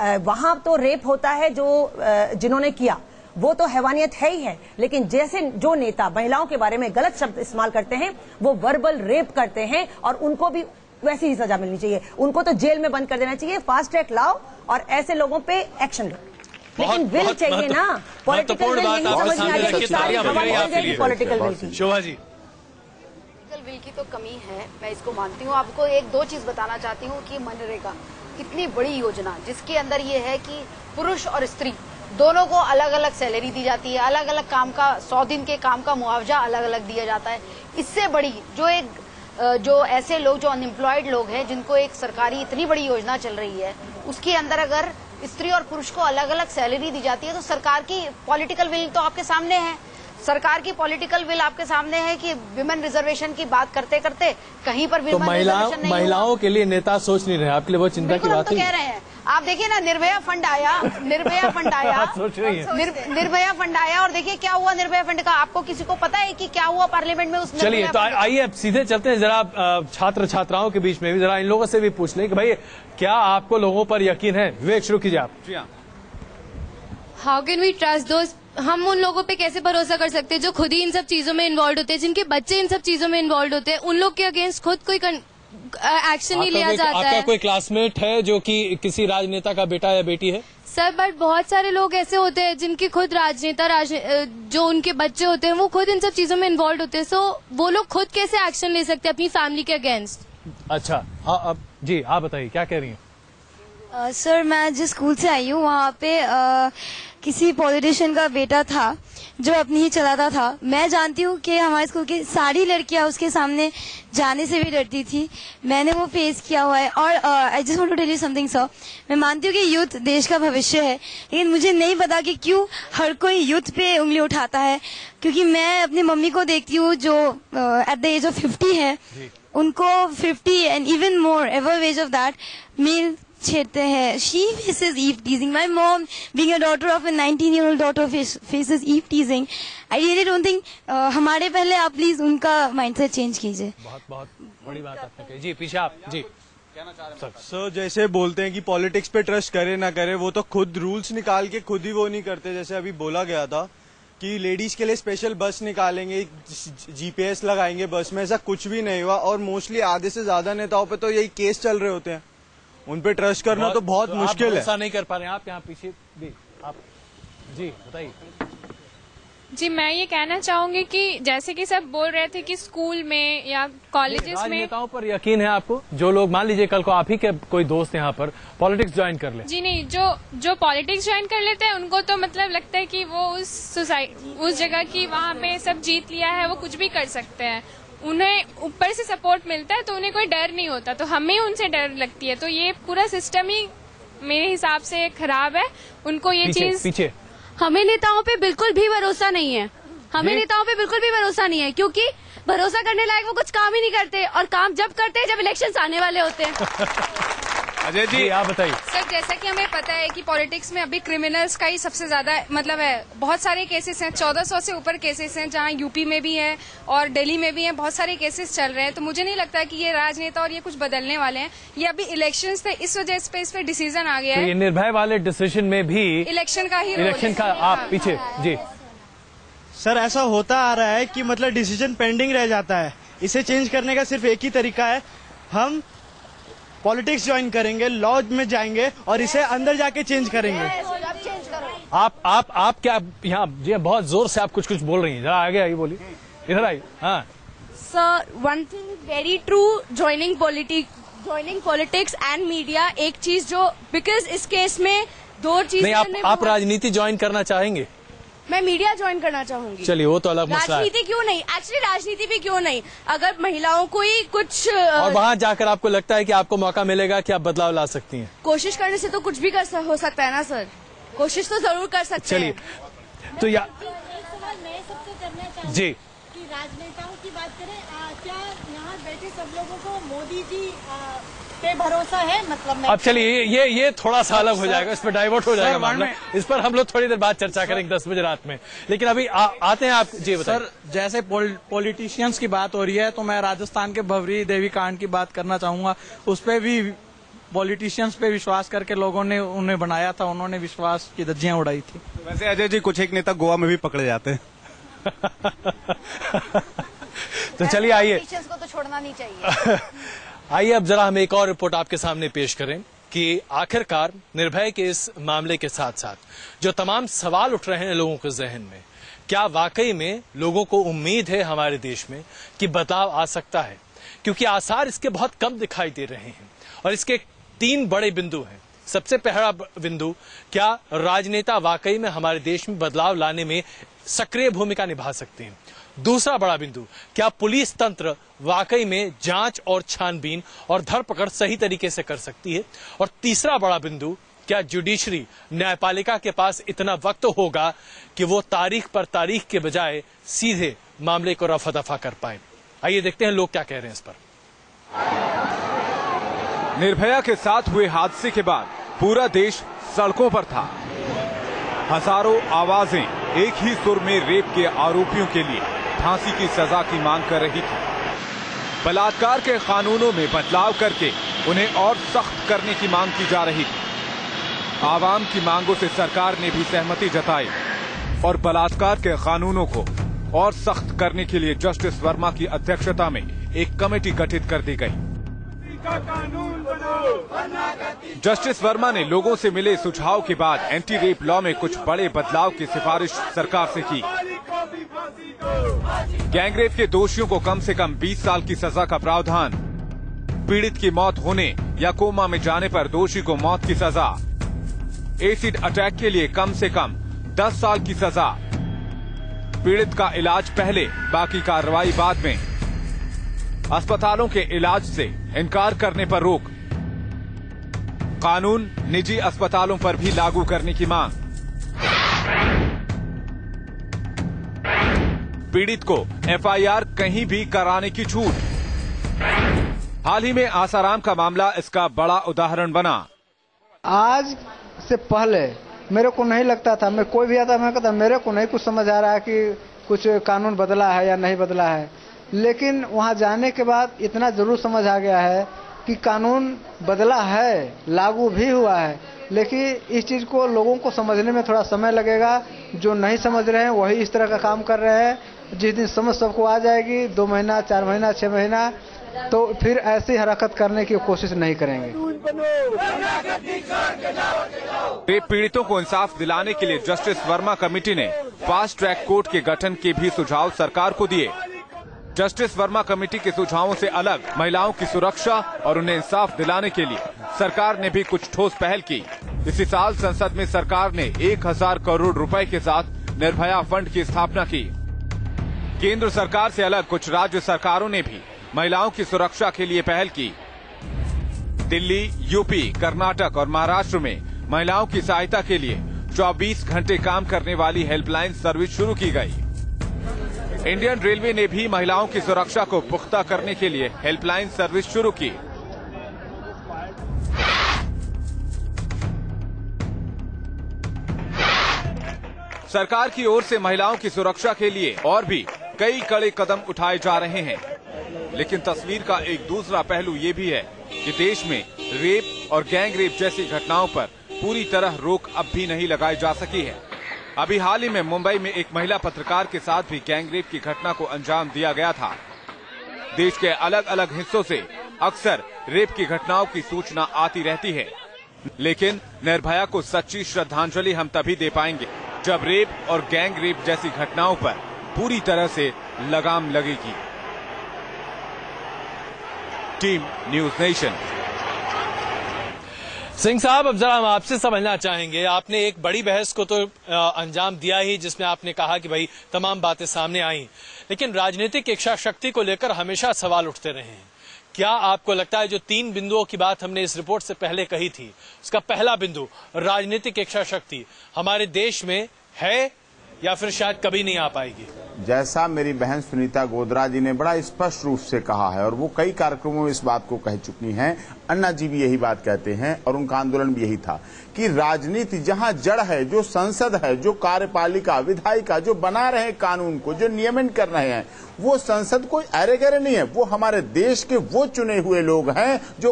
वहां तो रेप होता है, जो जिन्होंने किया वो तो हैवानियत है ही है, लेकिन जैसे जो नेता महिलाओं के बारे में गलत शब्द इस्तेमाल करते हैं वो वर्बल रेप करते हैं और उनको भी वैसी ही सजा मिलनी चाहिए। उनको तो जेल में बंद कर देना चाहिए। फास्ट ट्रैक लाओ और ऐसे लोगों पे एक्शन लो, लेकिन विल चाहिए ना। पॉलिटिकल विल नहीं समझ में आ रही पॉलिटिकल विल की। शोभा जी, विल की तो कमी है, मैं इसको मानती हूँ। आपको एक दो चीज बताना चाहती हूँ कि मनरेगा कितनी बड़ी योजना, जिसके अंदर ये है कि पुरुष और स्त्री दोनों को अलग अलग सैलरी दी जाती है, अलग अलग काम का 100 दिन के काम का मुआवजा अलग अलग दिया जाता है। इससे बड़ी जो ऐसे लोग जो अनएम्प्लॉयड लोग हैं, जिनको एक सरकारी इतनी बड़ी योजना चल रही है, उसके अंदर अगर स्त्री और पुरुष को अलग अलग सैलरी दी जाती है तो सरकार की पॉलिटिकल विल तो आपके सामने है। सरकार की पॉलिटिकल विल आपके सामने है कि विमेन रिजर्वेशन की बात करते करते कहीं पर तो महिलाओं के लिए नेता सोच नहीं रहे, आपके लिए बहुत चिंता की बात तो कह रहे हैं। आप देखिए ना, निर्भया फंड आया निर्भया फंड आया और देखिए क्या हुआ निर्भया फंड का। आपको किसी को पता है कि क्या हुआ पार्लियामेंट में उस? चलिए तो आइए अब सीधे चलते हैं जरा छात्र छात्राओं के बीच में भी, जरा इन लोगों से भी पूछ लें कि भाई क्या आपको लोगों पर यकीन है? विवेक, शुरू कीजिए आप। How can we trust those? हम उन लोगों पे कैसे भरोसा कर सकते हैं जो खुद ही इन सब चीजों में इन्वॉल्व होते हैं, जिनके बच्चे इन सब चीजों में इन्वॉल्व होते हैं? उन लोग के अगेंस्ट खुद कोई एक्शन नहीं लिया जाता है। आपका कोई क्लासमेट है जो कि किसी राजनेता का बेटा या बेटी है? सर, बट बहुत सारे लोग ऐसे होते हैं जिनके खुद राजनेता जो उनके बच्चे होते हैं वो खुद इन सब चीजों में इन्वॉल्व होते हैं। सो वो लोग खुद कैसे एक्शन ले सकते हैं अपनी फैमिली के अगेंस्ट? अच्छा, अब जी आप बताइए क्या कह रही हैं? सर, मैं जिस स्कूल से आई हूँ वहाँ पे किसी पॉलिटिशियन का बेटा था जो अपनी ही चलाता था। मैं जानती हूँ कि हमारे स्कूल की सारी लड़कियाँ उसके सामने जाने से भी डरती थी। मैंने वो फेस किया हुआ है। और I just want to tell you something sir, मैं मानती हूँ कि यूथ देश का भविष्य है, लेकिन मुझे नहीं पता कि क्यों हर कोई यूथ पे उंगली उठाता है। क्योंकि मैं अपनी मम्मी को देखती हूँ जो एट द एज ऑफ 50 है, उनको 50 and even more ever as of that male छेड़ते हैं। She faces eve teasing. My mom, being a daughter of a 19-year-old daughter, faces eve teasing. I really don't think हमारे पहले आप please उनका mindset change कीजिए। बहुत बड़ी बात आपने कही। जी पीछे आप जी कहना चाह रहे हैं? सर, जैसे बोलते हैं कि पॉलिटिक्स पे ट्रस्ट करे ना करे, वो तो खुद रूल्स निकाल के खुद ही वो नहीं करते। जैसे अभी बोला गया था कि लेडीज के लिए स्पेशल बस निकालेंगे, GPS लगाएंगे बस में, ऐसा कुछ भी नहीं हुआ। और मोस्टली आधे से ज्यादा नेताओं पे तो यही केस चल रहे होते हैं, उन पे ट्रस्ट करना तो बहुत मुश्किल है। ऐसा नहीं कर पा रहे हैं आप यहाँ पीछे भी आप जी बताइए। जी, मैं ये कहना चाहूंगी कि जैसे कि सब बोल रहे थे कि स्कूल में या कॉलेजेस में नेताओं पर यकीन है आपको? जो लोग मान लीजिए कल को आप ही के कोई दोस्त यहाँ पर पॉलिटिक्स ज्वाइन कर ले। जी नहीं, जो पॉलिटिक्स ज्वाइन कर लेते हैं उनको तो मतलब लगता है कि वो उस जगह की वहाँ पे सब जीत लिया है, वो कुछ भी कर सकते हैं। उन्हें ऊपर से सपोर्ट मिलता है तो उन्हें कोई डर नहीं होता, तो हमें उनसे डर लगती है। तो ये पूरा सिस्टम ही मेरे हिसाब से खराब है। उनको ये चीज हमें नेताओं पे बिल्कुल भी भरोसा नहीं है। हमें नेताओं पे बिल्कुल भी भरोसा नहीं है, क्योंकि भरोसा करने लायक वो कुछ काम ही नहीं करते, और काम जब करते हैं जब इलेक्शंस आने वाले होते हैं। अजय जी आप बताइए। सर, जैसा कि हमें पता है कि पॉलिटिक्स में अभी क्रिमिनल्स का ही सबसे ज्यादा मतलब है। बहुत सारे केसेस हैं, 1400 से ऊपर केसेस हैं, जहां यूपी में भी है और दिल्ली में भी है। बहुत सारे केसेस चल रहे हैं। तो मुझे नहीं लगता कि ये राजनेता और ये कुछ बदलने वाले हैं। ये अभी इलेक्शंस थे, इस वजह से इस पे डिसीजन आ गया है। तो ये निर्भय वाले डिसीजन में भी इलेक्शन का ही इलेक्शन का आप पीछे जी। सर, ऐसा होता आ रहा है कि मतलब डिसीजन पेंडिंग रह जाता है। इसे चेंज करने का सिर्फ एक ही तरीका है, हम पॉलिटिक्स ज्वाइन करेंगे, लॉ में जाएंगे और इसे अंदर जाके चेंज करेंगे। आप क्या यहाँ जी बहुत जोर से आप कुछ बोल रही हैं, जरा आगे आइए, बोलिए, इधर आइए। हाँ sir, one thing very true, joining politics and media एक चीज जो, बिकॉज इस केस में दो चीजें। आप राजनीति ज्वाइन करना चाहेंगे? मैं मीडिया ज्वाइन करना चाहूंगी। चलिए, वो तो अलग मसला है। राजनीति क्यों नहीं, एक्चुअली राजनीति भी क्यों नहीं, अगर महिलाओं को ही कुछ और वहाँ जाकर आपको लगता है कि आपको मौका मिलेगा कि आप बदलाव ला सकती हैं? कोशिश करने से तो कुछ भी हो सकता है ना सर, कोशिश तो जरूर कर सकते हैं। चलिए, तो मैं सबसे करना चाहूँगी जी कि राजनेताओं की बात करें, क्या यहाँ बैठे सब लोगों को मोदी जी पे भरोसा है? मतलब अब चलिए ये थोड़ा सा अलग हो जाएगा, इस पर डाइवर्ट हो जाएगा मामला। इस पर हम लोग थोड़ी देर बाद चर्चा करेंगे 10 बजे रात में। लेकिन अभी आते हैं आप जी बताइए। सर, जैसे पॉलिटिशियंस की बात हो रही है तो मैं राजस्थान के भवरी देवी कांड की बात करना चाहूंगा। उस पर भी पॉलिटिशियंस पे विश्वास करके लोगों ने उन्हें बनाया था, उन्होंने विश्वास की धज्जियां उड़ाई थी। वैसे अजय जी, कुछ एक नेता गोवा में भी पकड़े जाते हैं। तो चलिए आइए, पॉलिटिशियंस को तो छोड़ना नहीं चाहिए। आइए अब जरा हम एक और रिपोर्ट आपके सामने पेश करें कि आखिरकार निर्भया के इस मामले के साथ साथ जो तमाम सवाल उठ रहे हैं लोगों के जहन में, क्या वाकई में लोगों को उम्मीद है हमारे देश में कि बदलाव आ सकता है? क्योंकि आसार इसके बहुत कम दिखाई दे रहे हैं और इसके 3 बड़े बिंदु हैं। सबसे पहला बिंदु, क्या राजनेता वाकई में हमारे देश में बदलाव लाने में सक्रिय भूमिका निभा सकते हैं? दूसरा बड़ा बिंदु, क्या पुलिस तंत्र वाकई में जांच और छानबीन और धरपकड़ सही तरीके से कर सकती है? और तीसरा बड़ा बिंदु, क्या जुडिशरी, न्यायपालिका के पास इतना वक्त होगा कि वो तारीख पर तारीख के बजाय सीधे मामले को रफा दफा कर पाए? आइए देखते हैं लोग क्या कह रहे हैं इस पर। निर्भया के साथ हुए हादसे के बाद पूरा देश सड़कों पर था। हजारों आवाजें एक ही सुर में रेप के आरोपियों के लिए फांसी की सजा की मांग कर रही थी। बलात्कार के कानूनों में बदलाव करके उन्हें और सख्त करने की मांग की जा रही थी। आवाम की मांगों से सरकार ने भी सहमति जताई और बलात्कार के कानूनों को और सख्त करने के लिए जस्टिस वर्मा की अध्यक्षता में एक कमेटी गठित कर दी गई। जस्टिस वर्मा ने लोगों से मिले सुझाव के बाद एंटी रेप लॉ में कुछ बड़े बदलाव की सिफारिश सरकार से की। गैंगरेप के दोषियों को कम से कम 20 साल की सजा का प्रावधान, पीड़ित की मौत होने या कोमा में जाने पर दोषी को मौत की सजा, एसिड अटैक के लिए कम से कम 10 साल की सजा, पीड़ित का इलाज पहले बाकी कार्रवाई बाद में, अस्पतालों के इलाज से इनकार करने पर रोक, कानून निजी अस्पतालों पर भी लागू करने की मांग, पीड़ित को एफआईआर कहीं भी कराने की छूट। हाल ही में आसाराम का मामला इसका बड़ा उदाहरण बना। आज से पहले मेरे को नहीं लगता था, मैं कोई भी आता मैं कहता मेरे को नहीं कुछ समझ आ रहा है कि कुछ कानून बदला है या नहीं बदला है, लेकिन वहां जाने के बाद इतना जरूर समझ आ गया है कि कानून बदला है, लागू भी हुआ है, लेकिन इस चीज को लोगों को समझने में थोड़ा समय लगेगा। जो नहीं समझ रहे हैं वही इस तरह का काम कर रहे हैं। जिस दिन समझ सबको आ जाएगी, 2 महीना, 4 महीना, 6 महीना, तो फिर ऐसी हरकत करने की कोशिश नहीं करेंगे। रेप पीड़ितों को इंसाफ दिलाने के लिए जस्टिस वर्मा कमेटी ने फास्ट ट्रैक कोर्ट के गठन के भी सुझाव सरकार को दिए। जस्टिस वर्मा कमेटी के सुझावों से अलग महिलाओं की सुरक्षा और उन्हें इंसाफ दिलाने के लिए सरकार ने भी कुछ ठोस पहल की। इसी साल संसद में सरकार ने 1000 करोड़ रुपए के साथ निर्भया फंड की स्थापना की। केंद्र सरकार से अलग कुछ राज्य सरकारों ने भी महिलाओं की सुरक्षा के लिए पहल की। दिल्ली, यूपी, कर्नाटक और महाराष्ट्र में महिलाओं की सहायता के लिए 24 घंटे काम करने वाली हेल्पलाइन सर्विस शुरू की गई। इंडियन रेलवे ने भी महिलाओं की सुरक्षा को पुख्ता करने के लिए हेल्पलाइन सर्विस शुरू की। सरकार की ओर से महिलाओं की सुरक्षा के लिए और भी कई कड़े कदम उठाए जा रहे हैं, लेकिन तस्वीर का एक दूसरा पहलू ये भी है कि देश में रेप और गैंग रेप जैसी घटनाओं पर पूरी तरह रोक अब भी नहीं लगाई जा सकी है। अभी हाल ही में मुंबई में एक महिला पत्रकार के साथ भी गैंगरेप की घटना को अंजाम दिया गया था। देश के अलग अलग हिस्सों से अक्सर रेप की घटनाओं की सूचना आती रहती है, लेकिन निर्भया को सच्ची श्रद्धांजलि हम तभी दे पाएंगे जब रेप और गैंगरेप जैसी घटनाओं पर पूरी तरह से लगाम लगेगी। Team news nation. सिंह साहब, अब जरा हम आपसे समझना चाहेंगे, आपने एक बड़ी बहस को तो अंजाम दिया ही, जिसमें आपने कहा कि भाई तमाम बातें सामने आई, लेकिन राजनीतिक इच्छा शक्ति को लेकर हमेशा सवाल उठते रहे हैं। क्या आपको लगता है जो 3 बिंदुओं की बात हमने इस रिपोर्ट से पहले कही थी, उसका पहला बिंदु राजनीतिक इच्छा शक्ति हमारे देश में है या फिर शायद कभी नहीं आ पाएगी? जैसा मेरी बहन सुनीता गोदरा जी ने बड़ा स्पष्ट रूप से कहा है और वो कई कार्यक्रमों में इस बात को कह चुकी हैं, अन्ना जी भी यही बात कहते हैं और उनका आंदोलन भी यही था कि राजनीति जहां जड़ है, जो संसद है, जो कार्यपालिका, विधायिका, जो बना रहे कानून को, जो नियमन कर रहे हैं, वो संसद कोई अरे गरे नहीं है, वो हमारे देश के वो चुने हुए लोग हैं जो